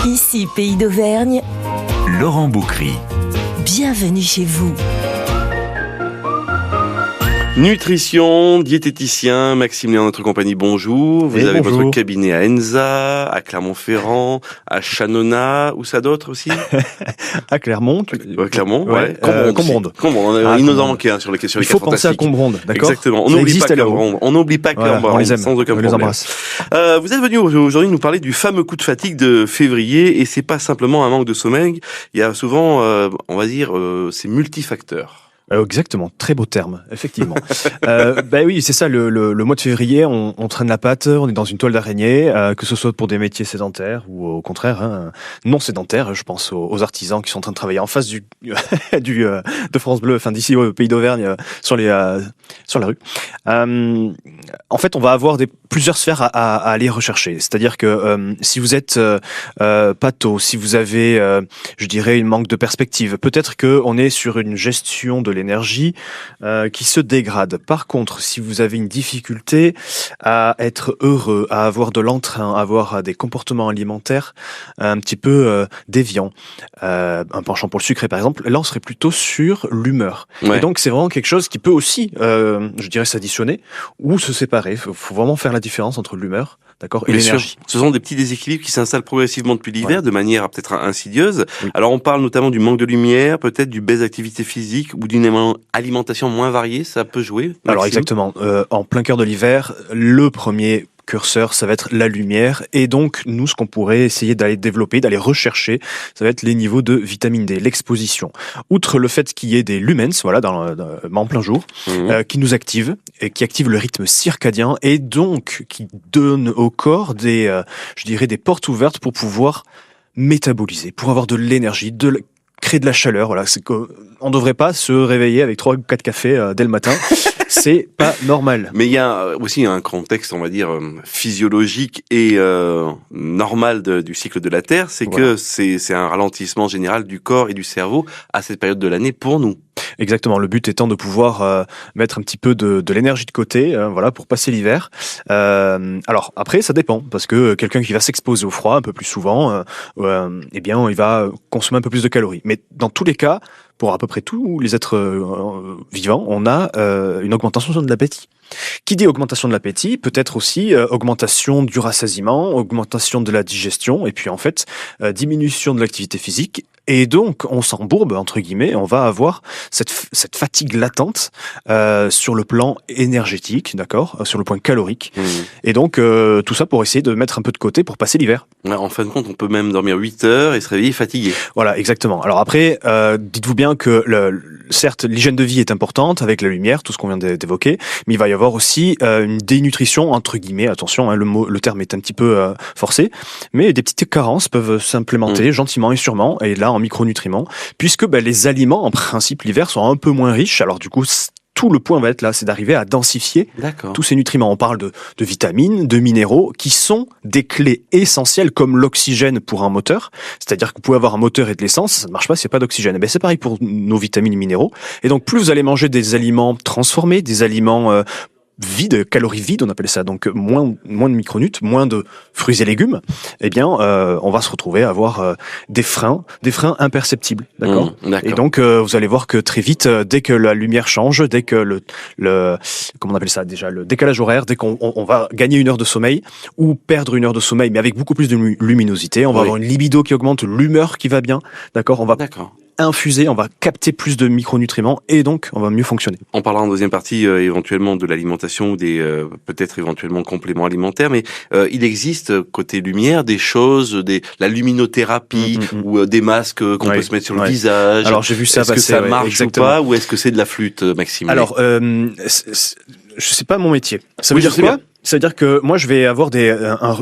Ici, Pays d'Auvergne, Laurent Boucry. bienvenue chez vous. Nutrition, diététicien, Maxime Léon, notre compagnie, bonjour. Vous avez bonjour. votre cabinet à Enza, à Clermont-Ferrand, à Chanona, où ça d'autre aussi? À Clermont. Clermont, Ouais, Combronde. Combronde. Il nous en Combronde. manquait sur les questions. Il faut penser à Combronde, d'accord? Exactement. On Ça n'oublie pas existe, là-haut. Clermont. On n'oublie pas Voilà, Clermont. on les aime, sans aucun on les problème. embrasse. Vous êtes venu aujourd'hui nous parler du fameux coup de fatigue de février, et c'est pas simplement un manque de sommeil. Il y a souvent, on va dire, c'est multifacteur. Exactement, très beau terme, effectivement. Oui, c'est ça, le mois de février, on traîne la patte, on est dans une toile d'araignée, que ce soit pour des métiers sédentaires ou au contraire, non sédentaires. Je pense aux artisans qui sont en train de travailler en face de France Bleu, enfin d'ici au Pays d'Auvergne, sur la rue. En fait, on va avoir plusieurs sphères à aller rechercher. C'est-à-dire que si vous êtes pâteau, si vous avez, je dirais, une manque de perspective, peut-être qu'on est sur une gestion de l'énergie qui se dégrade. Par contre, si vous avez une difficulté à être heureux, à avoir de l'entrain, à avoir des comportements alimentaires un petit peu déviants, un penchant pour le sucré par exemple, là on serait plutôt sur l'humeur. Ouais. Et donc c'est vraiment quelque chose qui peut aussi, je dirais, s'additionner ou se séparer. Faut vraiment faire la différence entre l'humeur, d'accord, et Bien sûr. l'énergie. Ce sont des petits déséquilibres qui s'installent progressivement depuis l'hiver, Ouais. de manière peut-être insidieuse. Oui. Alors on parle notamment du manque de lumière, peut-être du baisse d'activité physique ou d'une alimentation moins variée, ça peut jouer. Alors Maxime? exactement, en plein cœur de l'hiver, le premier curseur, ça va être la lumière. Et donc, nous, ce qu'on pourrait essayer d'aller développer, d'aller rechercher, ça va être les niveaux de vitamine D, l'exposition. Outre le fait qu'il y ait des lumens, voilà, en plein jour, qui nous activent, et qui activent le rythme circadien, et donc qui donnent au corps je dirais, des portes ouvertes pour pouvoir métaboliser, pour avoir de l'énergie, créer de la chaleur. Voilà, on devrait pas se réveiller avec 3 ou 4 cafés dès le matin. C'est pas normal. Mais il y a aussi un contexte, on va dire, physiologique et normal du cycle de la Terre, c'est Voilà. que c'est un ralentissement général du corps et du cerveau à cette période de l'année pour nous. Exactement. Le but étant de pouvoir mettre un petit peu de l'énergie de côté, voilà, pour passer l'hiver. Alors après, ça dépend, parce que quelqu'un qui va s'exposer au froid un peu plus souvent, eh bien, il va consommer un peu plus de calories. Mais dans tous les cas, pour à peu près tous les êtres vivants, on a une augmentation de l'appétit. Qui dit augmentation de l'appétit, peut-être aussi augmentation du rassasiement, augmentation de la digestion, et puis en fait, diminution de l'activité physique. Et donc, on s'embourbe, entre guillemets, on va avoir cette fatigue latente sur le plan énergétique, d'accord, sur le point calorique. Et donc, tout ça pour essayer de mettre un peu de côté pour passer l'hiver. En fin de compte, on peut même dormir 8 heures et se réveiller fatigué. Voilà, exactement. Alors après, dites-vous bien que certes, l'hygiène de vie est importante avec la lumière, tout ce qu'on vient d'évoquer, mais il va y avoir aussi une dénutrition, entre guillemets, attention, hein, le terme est un petit peu forcé, mais des petites carences peuvent s'implémenter gentiment et sûrement, et là en micronutriments, puisque les aliments, en principe, l'hiver, sont un peu moins riches. Alors du coup, tout le point va être là, c'est d'arriver à densifier tous ces nutriments. On parle de vitamines, de minéraux, qui sont des clés essentielles, comme l'oxygène pour un moteur. C'est-à-dire que vous pouvez avoir un moteur et de l'essence, ça ne marche pas s'il n'y a pas d'oxygène. Et c'est pareil pour nos vitamines et minéraux. Et donc, plus vous allez manger des aliments transformés, des aliments vides, calories vides, on appelle ça, donc moins de micronutes, moins de fruits et légumes, eh bien, on va se retrouver à avoir des freins imperceptibles, d'accord. D'accord. Et donc, vous allez voir que très vite, dès que la lumière change, dès que comment on appelle ça déjà, le décalage horaire, dès qu'on va gagner 1 heure de sommeil ou perdre 1 heure de sommeil, mais avec beaucoup plus de luminosité, on va avoir une libido qui augmente, l'humeur qui va bien, d'accord. On va infuser, on va capter plus de micronutriments et donc on va mieux fonctionner. On parlera en deuxième partie éventuellement de l'alimentation ou des peut-être éventuellement compléments alimentaires, mais il existe côté lumière des choses, la luminothérapie ou des masques qu'on peut se mettre sur le visage. Alors j'ai vu ça passer. Est-ce que ça marche ou pas, ou est-ce que c'est de la flûte, Maxime? Alors je sais pas mon métier. Ça veut dire quoi? Ça veut dire que moi je vais avoir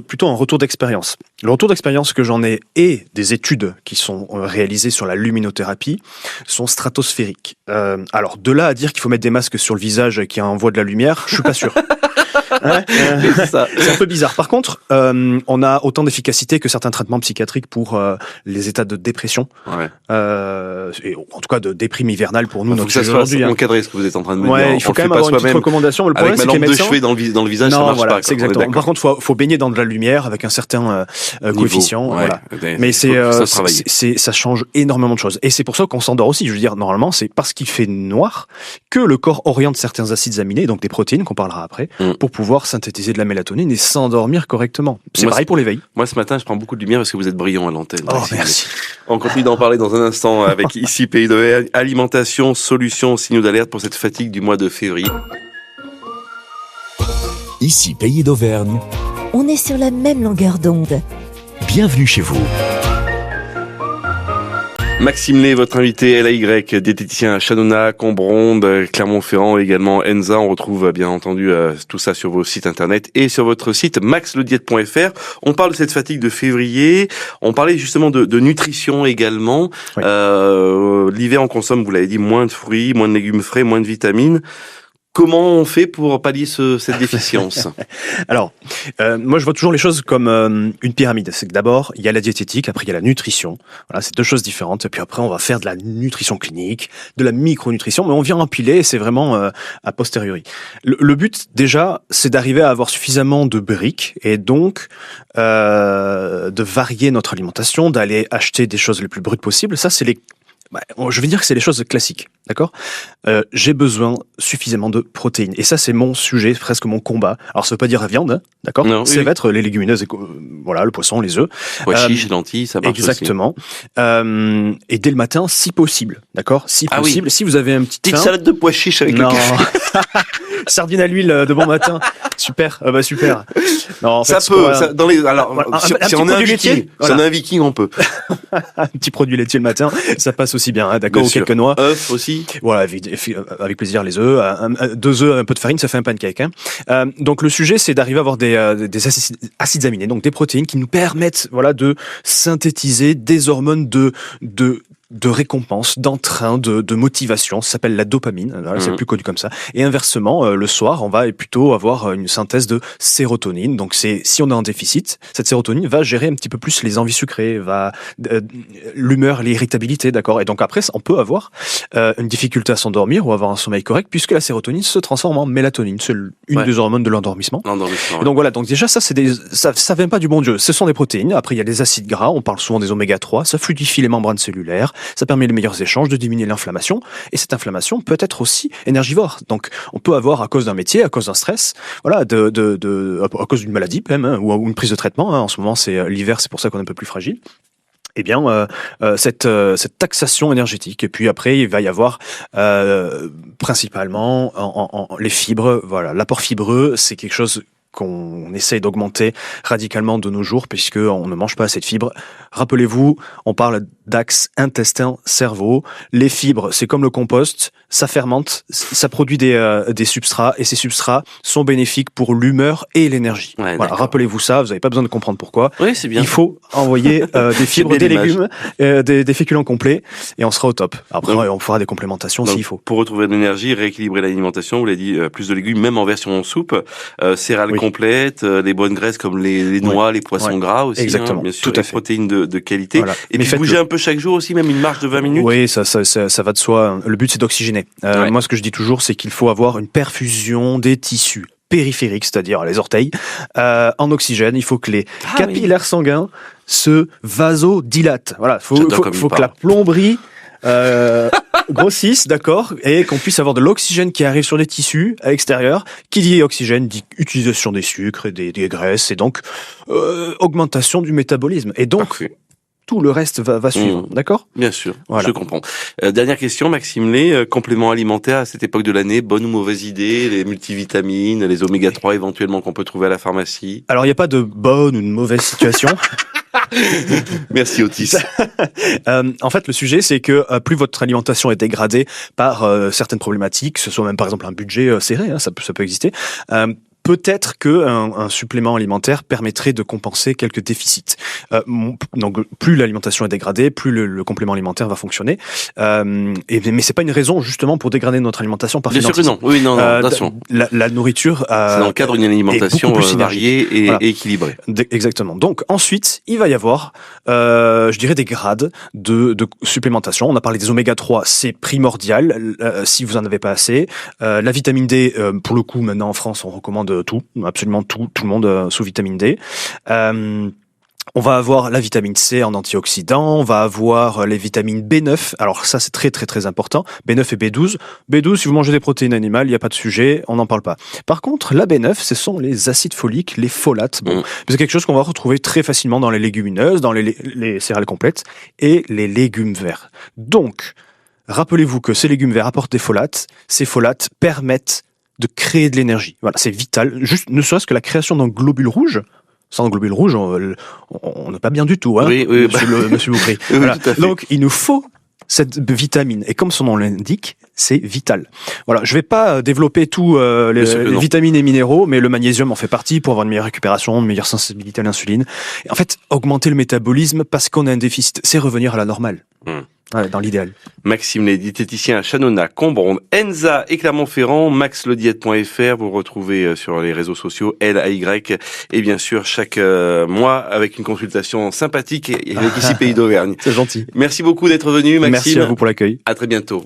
plutôt un retour d'expérience. Le retour d'expérience que j'en ai et des études qui sont réalisées sur la luminothérapie sont stratosphériques. Alors, de là à dire qu'il faut mettre des masques sur le visage qui envoient de la lumière, je suis pas sûr. C'est un peu bizarre. Par contre, on a autant d'efficacité que certains traitements psychiatriques pour les états de dépression. Ouais. Et en tout cas de déprime hivernale pour nous. Il faut que ça soit encadré, ce que vous êtes en train de me dire. Il faut quand même avoir une petite recommandation. Mais le problème, avec ma lampe de chevet dans le visage, ça marche pas. C'est exactement. Par contre, faut baigner dans de la lumière avec un certain coefficient. Ouais, voilà. Mais ça change énormément de choses. Et c'est pour ça qu'on s'endort aussi. Je veux dire, normalement, c'est parce qu'il fait noir que le corps oriente certains acides aminés, donc des protéines qu'on parlera après, pour pouvoir synthétiser de la mélatonine et s'endormir correctement. C'est pareil pour l'éveil. Moi, ce matin, je prends beaucoup de lumière parce que vous êtes brillant à l'antenne. Oh, merci. On continue d'en parler dans un instant avec ici Pays d'Auvergne. Alimentation, solutions, signaux d'alerte pour cette fatigue du mois de février. Ici Pays d'Auvergne. On est sur la même longueur d'onde. Bienvenue chez vous. Maxime Lay, votre invité, LAY, diététicien à Channona, Combronde, Clermont-Ferrand, également Enza. On retrouve bien entendu tout ça sur vos sites internet et sur votre site maxlediète.fr. On parle de cette fatigue de février. On parlait justement de nutrition également. Oui. L'hiver, on consomme, vous l'avez dit, moins de fruits, moins de légumes frais, moins de vitamines. Comment on fait pour pallier cette déficience? Alors, moi je vois toujours les choses comme une pyramide. C'est que d'abord, il y a la diététique, après il y a la nutrition. Voilà, c'est deux choses différentes. Et puis après, on va faire de la nutrition clinique, de la micronutrition, mais on vient empiler et c'est vraiment a posteriori. Le but, déjà, c'est d'arriver à avoir suffisamment de briques et donc de varier notre alimentation, d'aller acheter des choses les plus brutes possibles. Ça, c'est je vais dire que c'est les choses classiques, d'accord ? J'ai besoin suffisamment de protéines. Et ça, c'est mon sujet, presque mon combat. Alors, ça veut pas dire la viande, hein, d'accord ? Ça va être les légumineuses, voilà, le poisson, les œufs. Pois chiches, lentilles, ça marche exactement. Aussi. Et dès le matin, si possible, d'accord ? Si possible, si vous avez un petite salade de pois chiches avec le café. Sardine à l'huile de bon matin. Super. Super. Non, en fait, ça peut. Si on est un viking, si on est un viking, on peut. Un petit produit laitier le matin, ça passe aussi bien, hein, d'accord, ou quelques noix. Œufs aussi. Voilà, avec plaisir les œufs. 2 œufs, un peu de farine, ça fait un pancake. Hein. Donc le sujet, c'est d'arriver à avoir des acides aminés, donc des protéines qui nous permettent, voilà, de synthétiser des hormones de récompense, d'entrain, de motivation. Ça s'appelle la dopamine. Voilà, c'est le plus connu comme ça. Et inversement, le soir, on va plutôt avoir une synthèse de sérotonine. Donc si on est en déficit, cette sérotonine va gérer un petit peu plus les envies sucrées, l'humeur, l'irritabilité, d'accord. Et donc après, on peut avoir une difficulté à s'endormir ou avoir un sommeil correct puisque la sérotonine se transforme en mélatonine. C'est une des hormones de l'endormissement. Et donc voilà. Donc déjà, ça vient pas du bon Dieu. Ce sont des protéines. Après, il y a des acides gras. On parle souvent des oméga 3. Ça fluidifie les membranes cellulaires. Ça permet les meilleurs échanges, de diminuer l'inflammation. Et cette inflammation peut être aussi énergivore. Donc, on peut avoir, à cause d'un métier, à cause d'un stress, voilà, à cause d'une maladie même, hein, ou une prise de traitement. Hein. En ce moment, c'est l'hiver, c'est pour ça qu'on est un peu plus fragile. Eh bien, cette taxation énergétique. Et puis après, il va y avoir principalement les fibres. Voilà, l'apport fibreux, c'est quelque chose qu'on essaye d'augmenter radicalement de nos jours puisque on ne mange pas assez de fibres. Rappelez-vous, on parle d'axe intestin-cerveau. Les fibres, c'est comme le compost, ça fermente, ça produit des substrats et ces substrats sont bénéfiques pour l'humeur et l'énergie. Ouais, voilà, rappelez-vous ça, vous n'avez pas besoin de comprendre pourquoi. Oui, c'est bien. Il faut envoyer des fibres, des légumes, des féculents complets et on sera au top. Après, on fera des complémentations s'il faut. Pour retrouver de l'énergie, rééquilibrer l'alimentation, vous l'avez dit, plus de légumes, même en version soupe, céréales complètes, les bonnes graisses comme les noix, les poissons gras aussi. Exactement. Hein, bien sûr, tout à fait. Protéines de qualité. Voilà. Et puis bouger un peu chaque jour aussi, même une marche de 20 minutes. Oui, ça va de soi. Le but, c'est d'oxygéner. Moi, ce que je dis toujours, c'est qu'il faut avoir une perfusion des tissus périphériques, c'est-à-dire les orteils, en oxygène. Il faut que les capillaires sanguins se vasodilatent. Voilà, faut que la plomberie grossisse, d'accord, et qu'on puisse avoir de l'oxygène qui arrive sur les tissus à l'extérieur. Qui dit oxygène dit utilisation des sucres, des graisses, et donc augmentation du métabolisme. Et donc tout le reste va suivre, d'accord ? Bien sûr, je comprends. Dernière question, Maxime Lay, complément alimentaire à cette époque de l'année, bonne ou mauvaise idée, les multivitamines, les oméga 3 éventuellement qu'on peut trouver à la pharmacie ? Alors il n'y a pas de bonne ou de mauvaise situation. Merci Otis. En fait, le sujet, c'est que plus votre alimentation est dégradée par certaines problématiques, que ce soit même par exemple un budget serré, hein, ça peut exister, peut-être que un supplément alimentaire permettrait de compenser quelques déficits. Donc plus l'alimentation est dégradée, plus le complément alimentaire va fonctionner. Mais c'est pas une raison justement pour dégrader notre alimentation par Bien sûr que fainéantise. non. Oui, non, attention. La nourriture c'est dans le cadre d'une alimentation beaucoup plus variée et Voilà. équilibrée. Exactement. Donc ensuite, il va y avoir, je dirais, des grades de supplémentation. On a parlé des oméga 3, c'est primordial si vous en avez pas assez. La vitamine D, pour le coup, maintenant en France, on recommande tout, absolument tout le monde sous vitamine D. On va avoir la vitamine C en antioxydant, on va avoir les vitamines B9, alors ça c'est très très très important, B9 et B12. B12, si vous mangez des protéines animales, il n'y a pas de sujet, on n'en parle pas. Par contre, la B9, ce sont les acides foliques, les folates. Bon, c'est quelque chose qu'on va retrouver très facilement dans les légumineuses, dans les céréales complètes et les légumes verts. Donc, rappelez-vous que ces légumes verts apportent des folates, ces folates permettent de créer de l'énergie. Voilà, c'est vital, juste ne serait-ce que la création d'un globule rouge. Sans globule rouge, on n'est pas bien du tout, hein, oui, monsieur Boukry. Oui, Voilà. tout à fait. Donc, il nous faut cette vitamine. Et comme son nom l'indique, c'est vital. Voilà. Je vais pas développer tout les vitamines et minéraux, mais le magnésium en fait partie pour avoir une meilleure récupération, une meilleure sensibilité à l'insuline. Et en fait, augmenter le métabolisme parce qu'on a un déficit, c'est revenir à la normale. Ouais, dans l'idéal. Maxime Lé, diététicien à Chanona, Combronde, Enza et Clermont-Ferrand, maxlediète.fr, vous retrouvez sur les réseaux sociaux LAY et bien sûr chaque mois avec une consultation sympathique et avec ici Pays d'Auvergne. C'est gentil. Merci beaucoup d'être venu Maxime. Merci à vous pour l'accueil. À très bientôt.